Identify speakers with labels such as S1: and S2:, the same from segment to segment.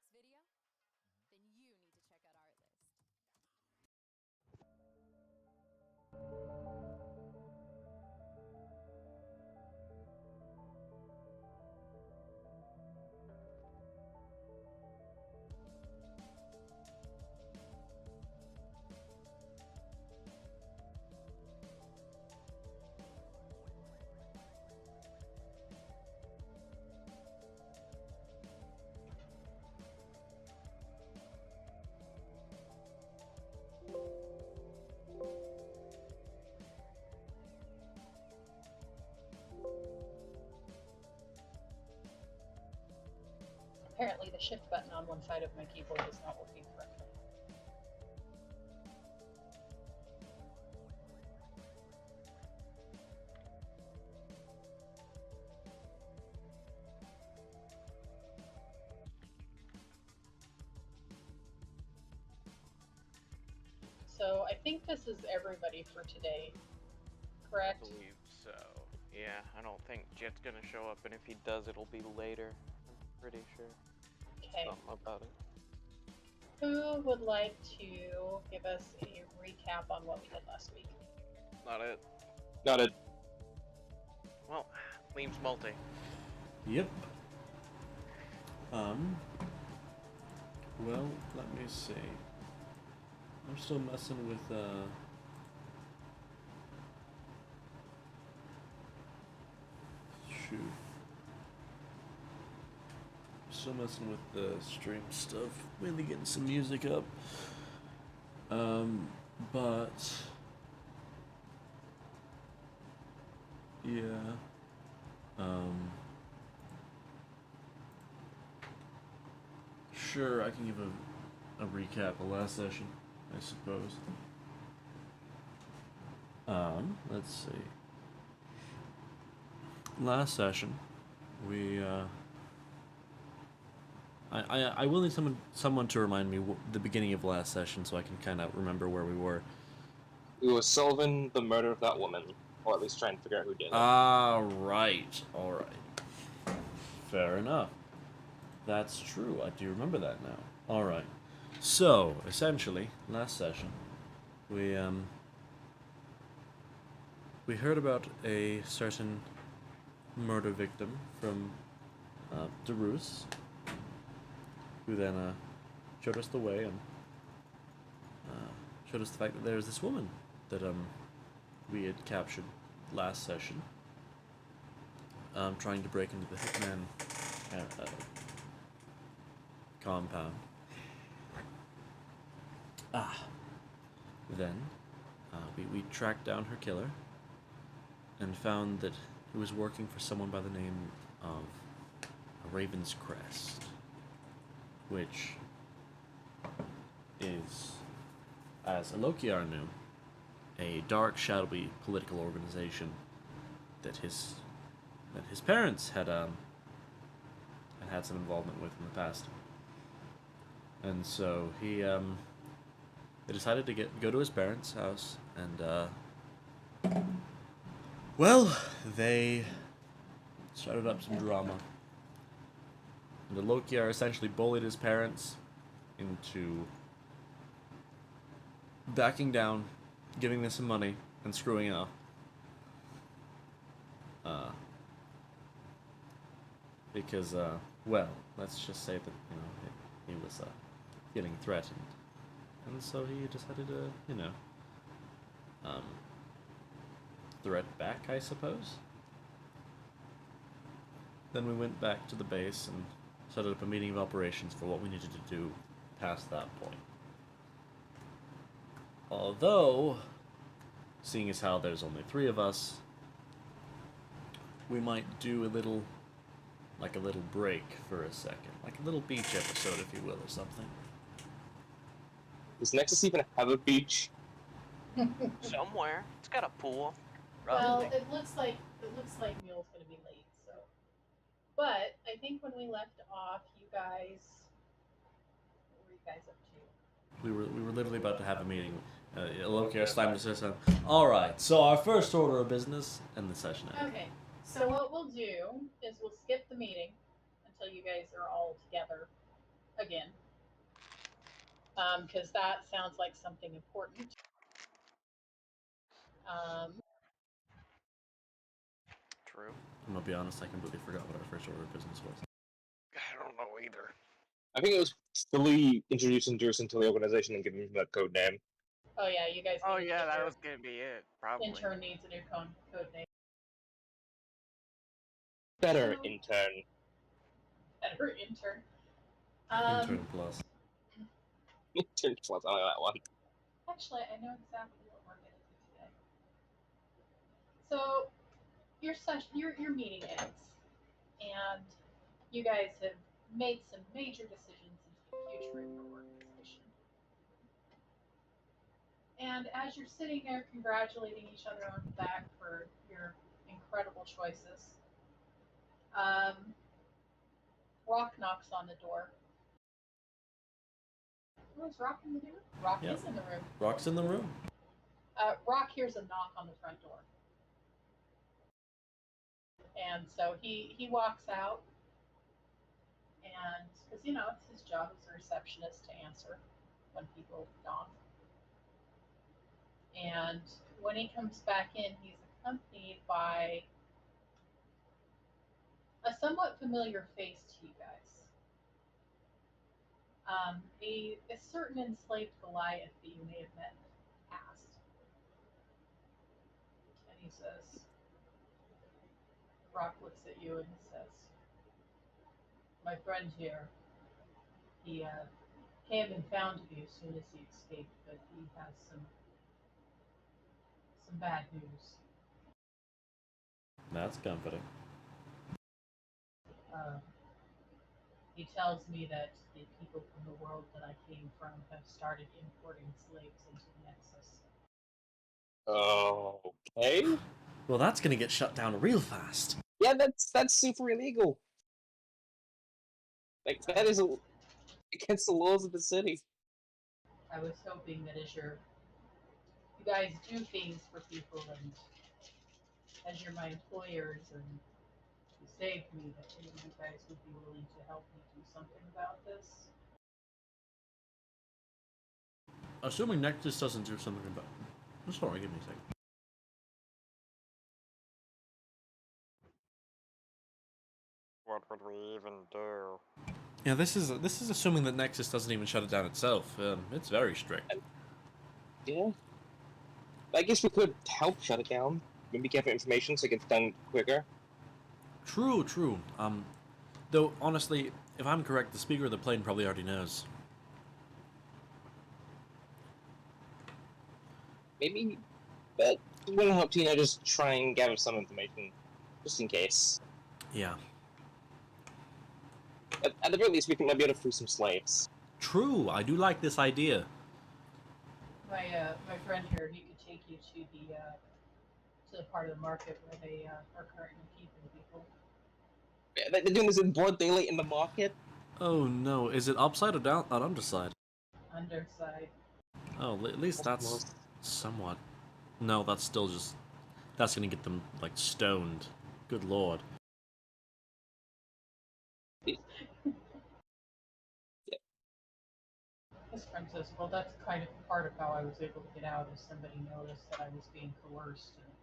S1: next video? Then you need to check out our list.
S2: Apparently the shift button on one side of my keyboard is not working correctly. So I think this is everybody for today, correct?
S3: I believe so. Yeah, I don't think Jet's gonna show up, and if he does, it'll be later. I'm pretty sure.
S2: Okay.
S3: Something about it.
S2: Who would like to give us a recap on what we did last week?
S3: Not it.
S4: Got it.
S3: Well, Liam's multi.
S5: Yep. Well, let me see. I'm still messing with, shoot. Still messing with the stream stuff. Mainly getting some music up. But... yeah. Sure, I can give a recap of last session, I suppose. Let's see. Last session, we, I will need someone to remind me the beginning of last session so I can kind of remember where we were.
S4: We were solving the murder of that woman, or at least trying to figure out who did it.
S5: Right. Alright. Fair enough. That's true. I do remember that now. Alright. So, essentially, last session, we heard about a certain murder victim from Darius, who then showed us the way and showed us the fact that there's this woman that we had captured last session, trying to break into the Hitman compound. Then we tracked down her killer and found that he was working for someone by the name of Raven's Crest, which is, as Alokiar knew, a dark, shadowy political organization that his parents had had some involvement with in the past. And so they decided to go to his parents' house, and well, they started up some drama. And Alokiar essentially bullied his parents into backing down, giving them some money, and screwing off. Because, well, let's just say that, he was feeling threatened. And so he decided to, threat back, I suppose. Then we went back to the base and set up a meeting of operations for what we needed to do past that point. Although, seeing as how there's only 3 of us, we might do a little break for a second. Like a little beach episode, if you will, or something.
S4: Does Nexus even have a beach?
S3: Somewhere. It's got a pool.
S2: Well,
S3: Probably.
S2: it looks like Mule's going to be late, so. But I think when we left off, you guys, what were you guys up to?
S5: We were literally about to have a meeting. Alokiar slammed his fist on. Alright, so our first order of business, and the session ended.
S2: Okay, so what we'll do is we'll skip the meeting until you guys are all together again, because that sounds like something important.
S3: True.
S5: I'm gonna be honest, I completely forgot what our first order of business was.
S3: I don't know either.
S4: I think it was fully introducing Drusen to the organization and giving him that code name.
S2: Oh yeah, you guys.
S3: Oh
S2: need to
S3: yeah,
S2: get
S3: that
S2: your
S3: was gonna be it. Probably.
S2: intern needs a new code name.
S4: Better intern.
S2: Better intern.
S5: Intern plus.
S4: Intern plus, I like that one.
S2: Actually, I know exactly what we're gonna do today. So your meeting ends, and you guys have made some major decisions into the future of your organization. And as you're sitting there congratulating each other on the back for your incredible choices, Rock knocks on the door. Oh, is Rock in the room? Rock
S5: Yeah.
S2: is in the room.
S5: Rock's in the room.
S2: Rock hears a knock on the front door. And so he walks out, and because it's his job as a receptionist to answer when people knock. And when he comes back in, he's accompanied by a somewhat familiar face to you guys. A certain enslaved Goliath that you may have met in the past. And he says, Rock looks at you and he says, my friend here, he came and found you as soon as he escaped, but he has some bad news.
S5: That's comforting.
S2: He tells me that the people from the world that I came from have started importing slaves into the Nexus.
S4: Okay.
S5: Well, that's gonna get shut down real fast.
S4: Yeah, that's super illegal. Like, that is against the laws of the city.
S2: I was hoping that as you guys do things for people, and as you're my employers and you saved me, that you guys would be willing to help me do something about this.
S5: Assuming Nexus doesn't do something about it. Sorry, give me a second.
S3: What would we even do?
S5: Yeah, this is assuming that Nexus doesn't even shut it down itself. It's very strict.
S4: Yeah. I guess we could help shut it down. Maybe give it information so it gets done quicker.
S5: True, true. Though honestly, if I'm correct, the speaker of the plane probably already knows.
S4: Maybe, but we wouldn't help Tina just try and gather some information, just in case.
S5: Yeah.
S4: At the very least, we can maybe be able to free some slaves.
S5: True, I do like this idea.
S2: My friend here, he could take you to the part of the market where they are currently keeping people.
S4: Yeah, they're doing this in broad daylight in the market.
S5: Oh no, is it upside or down? Or underside?
S2: Underside.
S5: Oh, at least that's somewhat. No, that's still just. That's gonna get them like stoned. Good lord.
S2: His friend says, well, that's kind of part of how I was able to get out, is somebody noticed that I was being coerced and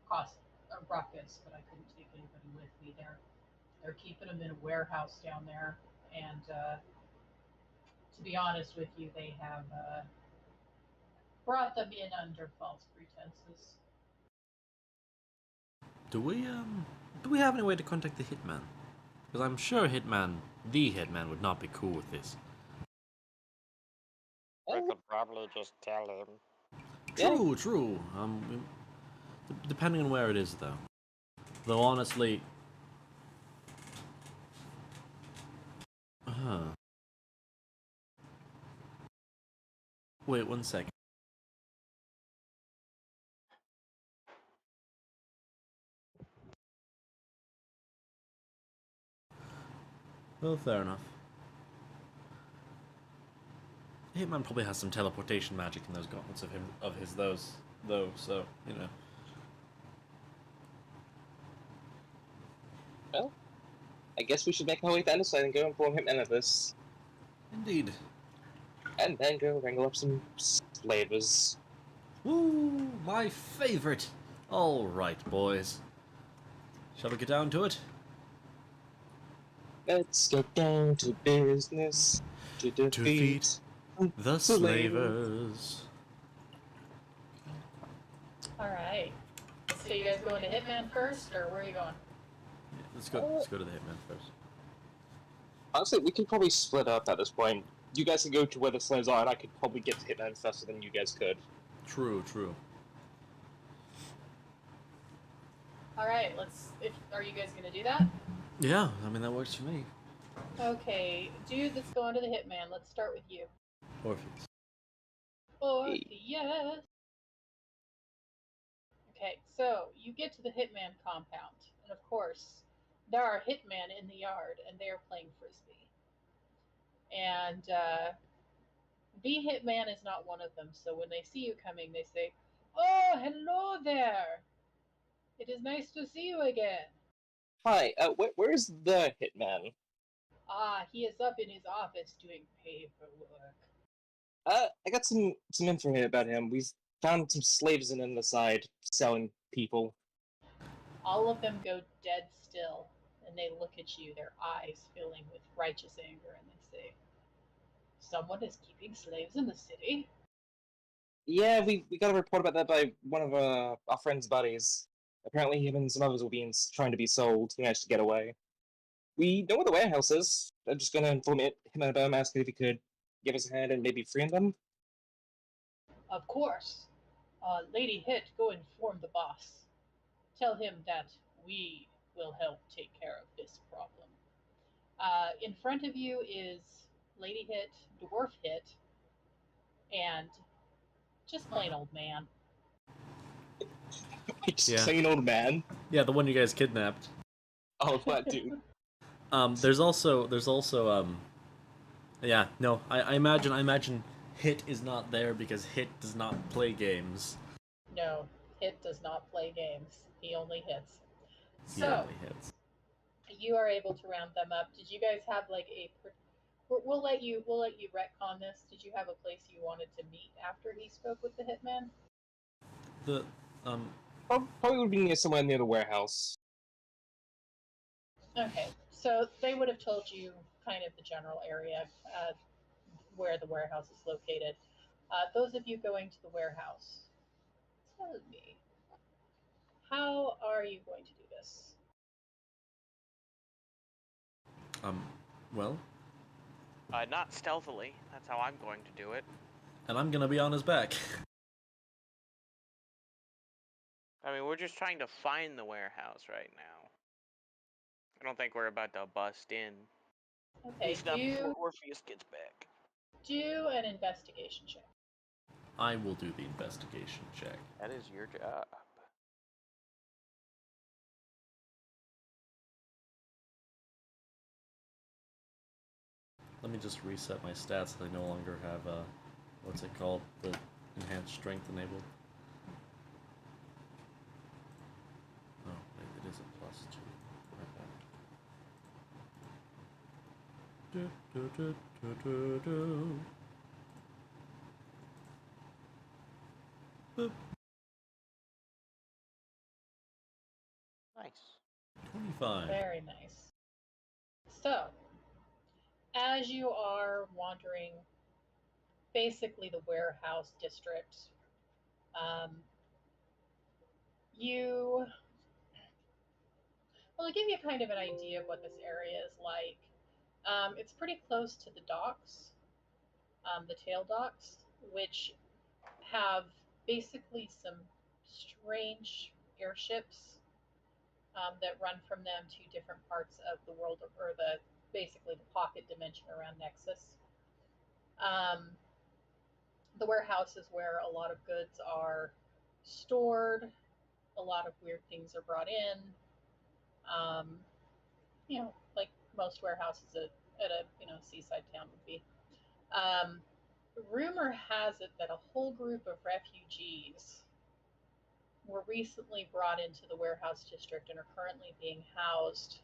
S2: caused a ruckus, but I couldn't take anybody with me. They're keeping them in a warehouse down there, and to be honest with you, they have brought them in under false pretenses.
S5: Do we have any way to contact the hitman? Because I'm sure the hitman would not be cool with this.
S3: We could probably just tell him.
S5: True, true. Depending on where it is, though. Though honestly, wait 1 second. Well, fair enough. Hitman probably has some teleportation magic in those gauntlets though, so, you know.
S4: Well, I guess we should make our way down the side and go inform him of this.
S5: Indeed.
S4: And then go wrangle up some slavers.
S5: Woo! My favorite! Alright, boys. Shall we get down to it?
S4: Let's get down to business to defeat
S5: the slavers.
S2: Alright. So you guys going to Hitman first, or where are you going?
S5: Yeah, let's go to the hitman first.
S4: Honestly, we could probably split up at this point. You guys can go to where the slaves are, and I could probably get to Hitman faster than you guys could.
S5: True.
S2: Alright, are you guys gonna do that?
S5: Yeah, I mean, that works for me.
S2: Okay, dude that's going to the Hitman, let's start with you.
S5: Orpheus.
S2: Yes. Okay, so you get to the Hitman compound, and of course, there are Hitmen in the yard, and they are playing frisbee. And the Hitman is not one of them, so when they see you coming, they say, "Oh, hello there! It is nice to see you again."
S4: Hi, where's the Hitman?
S2: Ah, he is up in his office doing paperwork.
S4: I got some info here about him. We've found some slaves in on the side selling people.
S2: All of them go dead still, and they look at you, their eyes filling with righteous anger, and they say, "Someone is keeping slaves in the city?"
S4: Yeah, we got a report about that by one of our friend's buddies. Apparently him and some others were trying to be sold. He managed to get away. We know where the warehouse is. I'm just gonna inform him about him, ask if he could give us a hand and maybe free them.
S2: Of course. Lady Hit, go inform the boss. Tell him that we will help take care of this problem. In front of you is Lady Hit, Dwarf Hit, and just plain old man.
S4: Just plain old man.
S5: Yeah, the one you guys kidnapped.
S4: Oh, that dude.
S5: There's also yeah, no, I imagine Hit is not there because Hit does not play games.
S2: No, Hit does not play games. He only hits.
S5: He
S2: So,
S5: only hits.
S2: you are able to round them up. Did you guys have like a? We'll let you retcon this. Did you have a place you wanted to meet after he spoke with the Hitman?
S5: The
S4: Probably would be near somewhere near the warehouse.
S2: Okay, so they would have told you kind of the general area where the warehouse is located. Those of you going to the warehouse, tell me, how are you going to do this?
S5: well,
S3: Not stealthily. That's how I'm going to do it.
S5: and I'm gonna be on his back.
S3: I mean, we're just trying to find the warehouse right now. I don't think we're about to bust in. At
S2: Okay,
S3: least not before Orpheus gets back.
S2: do an investigation check.
S5: I will do the investigation check.
S3: That is your job.
S5: Let me just reset my stats so I no longer have what's it called? The enhanced strength enabled. Oh, wait, it is a +2. Boop.
S3: Nice.
S5: 25.
S2: Very nice. So, as you are wandering basically the warehouse district, to give you kind of an idea of what this area is like, it's pretty close to the docks, the tail docks, which have basically some strange airships that run from them to different parts of the world, or basically the pocket dimension around Nexus. The warehouse is where a lot of goods are stored. A lot of weird things are brought in. Like most warehouses at a seaside town would be. Rumor has it that a whole group of refugees were recently brought into the warehouse district and are currently being housed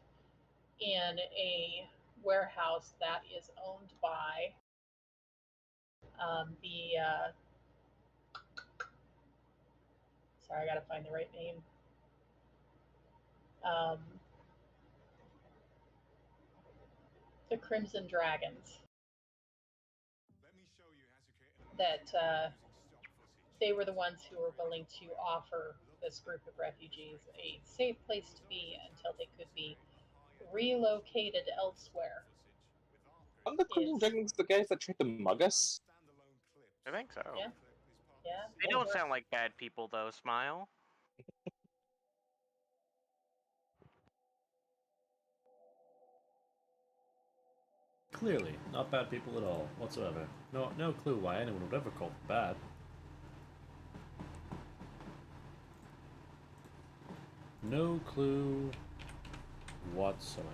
S2: in a warehouse that is owned by sorry, I gotta find the right name. The Crimson Dragons. That they were the ones who were willing to offer this group of refugees a safe place to be until they could be relocated elsewhere.
S4: Aren't the Crimson Dragons the guys that tried to mug us?
S3: I think so.
S2: Yeah. Yeah.
S3: They don't sound like bad people, though, Smile.
S5: Clearly, not bad people at all, whatsoever. No clue why anyone would ever call them bad. No clue whatsoever.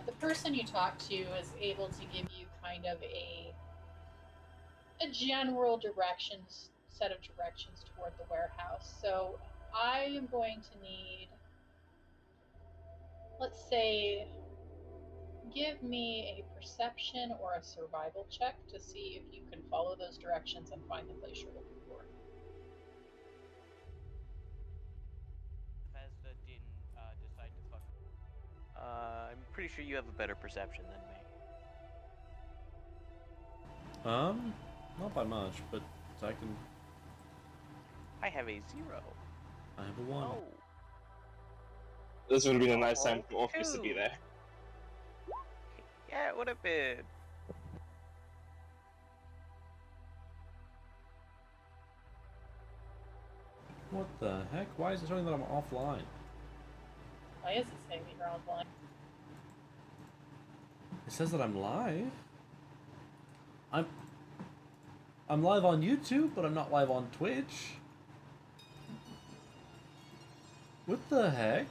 S2: The person you talk to is able to give you kind of a general set of directions toward the warehouse. So I am going to need, let's say, give me a perception or a survival check to see if you can follow those directions and find the place you're looking for.
S3: Bethesda didn't decide to fuck. I'm pretty sure you have a better perception than me.
S5: Not by much, but I can.
S3: I have a 0.
S5: I have a 1.
S3: Oh.
S4: This would have been a nice time for Orpheus to be
S3: 2.
S4: there.
S3: Yeah, it would have been.
S5: What the heck? Why is it showing that I'm offline?
S2: Why is it saying that you're offline?
S5: It says that I'm live. I'm live on YouTube, but I'm not live on Twitch. What the heck?